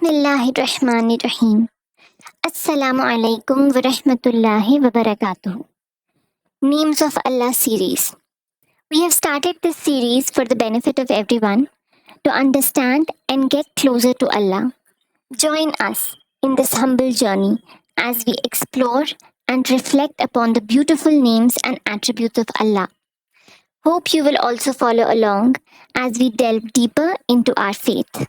Bismillahirrahmanirrahim. Assalamu alaikum wa rahmatullahi wa barakatuh. Names of Allah series. We have started this series for the benefit of everyone to understand and get closer to Allah. Join us in this humble journey as we explore and reflect upon the beautiful names and attributes of Allah. Hope you will also follow along as we delve deeper into our faith.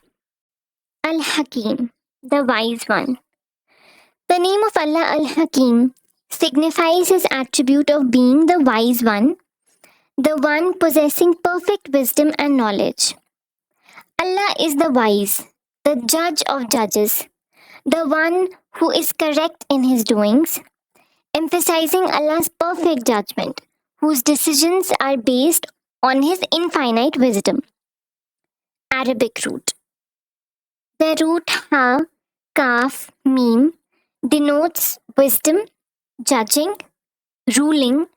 Al Hakim, the Wise One. The name of Allah Al Hakim signifies his attribute of being the Wise One, the one possessing perfect wisdom and knowledge. Allah is the wise, the judge of judges, the one who is correct in his doings, emphasizing Allah's perfect judgment, whose decisions are based on his infinite wisdom. Arabic root. The root Ha, Kaf, Mim denotes wisdom, judging, ruling,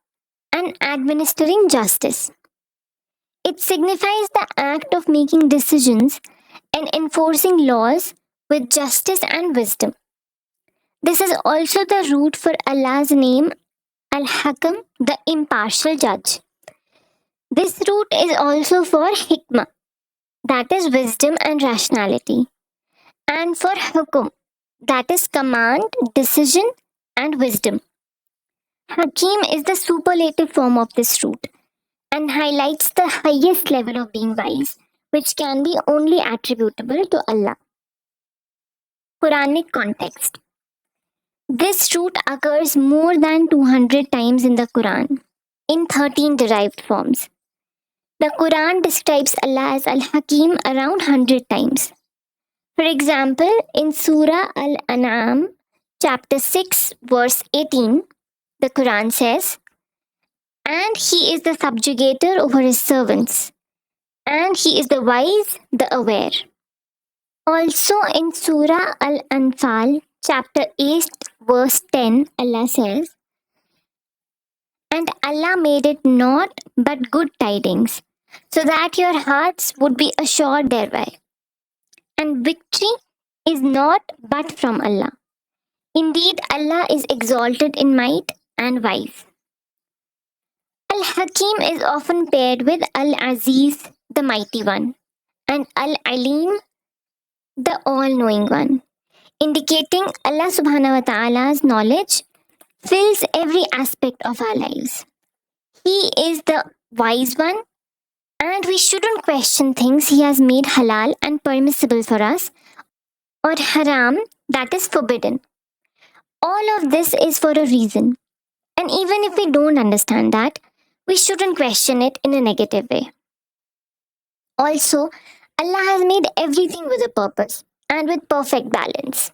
and administering justice. It signifies the act of making decisions and enforcing laws with justice and wisdom. This is also the root for Allah's name Al-Hakam, the impartial judge. This root is also for Hikmah, that is wisdom and rationality, and for Hukum, that is command, decision, and wisdom. Hakim is the superlative form of this root and highlights the highest level of being wise, which can be only attributable to Allah. Quranic context. This root occurs more than 200 times in the Quran, in 13 derived forms. The Quran describes Allah as Al-Hakim around 100 times. For example, in Surah Al-An'am, chapter 6, verse 18, the Quran says, "And he is the subjugator over his servants, and he is the wise, the aware." Also in Surah Al-Anfal, chapter 8, verse 10, Allah says, "And Allah made it not but good tidings, so that your hearts would be assured thereby. And victory is not but from Allah. Indeed, Allah is exalted in might and wise." Al-Hakim is often paired with Al-Aziz, the mighty one, and Al-Alim, the all-knowing one, indicating Allah subhanahu wa ta'ala's knowledge fills every aspect of our lives. He is the wise one, and we shouldn't question things he has made halal and permissible for us, or haram, that is forbidden. All of this is for a reason, and even if we don't understand that, we shouldn't question it in a negative way. Also, Allah has made everything with a purpose and with perfect balance.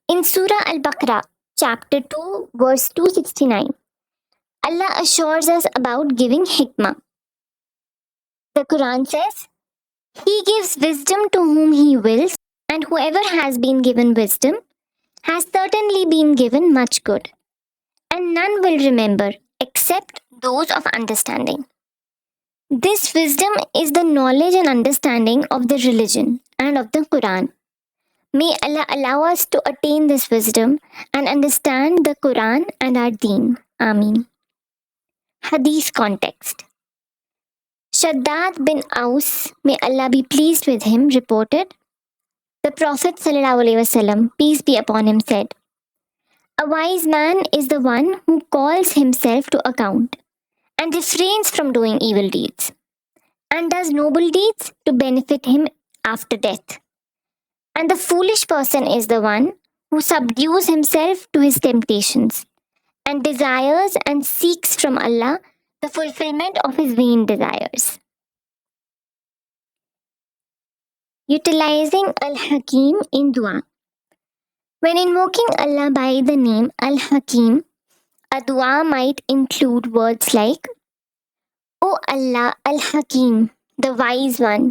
In Surah Al-Baqarah, chapter 2, verse 269, Allah assures us about giving hikmah. The Quran says, "He gives wisdom to whom He wills, and whoever has been given wisdom has certainly been given much good, and none will remember except those of understanding." This wisdom is the knowledge and understanding of the religion and of the Quran. May Allah allow us to attain this wisdom and understand the Quran and our deen. Ameen. Hadith context. Shaddad bin Aus, may Allah be pleased with him, reported, the Prophet ﷺ, peace be upon him, said, "A wise man is the one who calls himself to account and refrains from doing evil deeds, and does noble deeds to benefit him after death. And the foolish person is the one who subdues himself to his temptations, and desires and seeks from Allah the fulfillment of his vain desires." Utilizing Al-Hakim in dua. When invoking Allah by the name Al-Hakim, a dua might include words like, "O Allah Al-Hakim, the Wise One,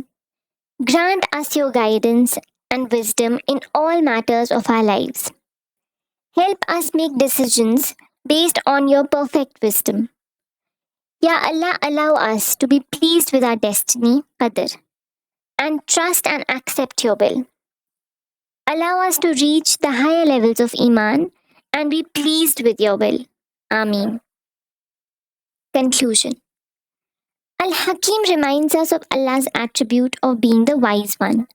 grant us your guidance and wisdom in all matters of our lives. Help us make decisions based on your perfect wisdom. Ya Allah, allow us to be pleased with our destiny, Qadr, and trust and accept your will. Allow us to reach the higher levels of Iman and be pleased with your will. Ameen. Conclusion. Al-Hakim reminds us of Allah's attribute of being the wise one,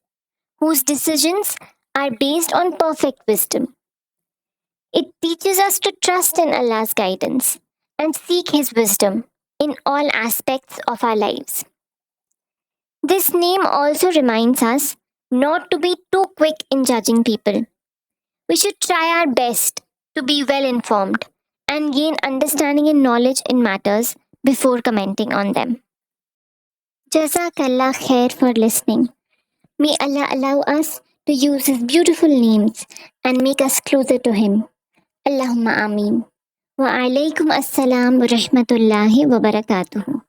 whose decisions are based on perfect wisdom. It teaches us to trust in Allah's guidance and seek His wisdom in all aspects of our lives. This name also reminds us not to be too quick in judging people. We should try our best to be well informed and gain understanding and knowledge in matters before commenting on them. Jazakallah khair for listening. May Allah allow us to use His beautiful names and make us closer to Him. Allahumma ameen. Wa alaikum assalam wa rahmatullahi wa barakatuhu.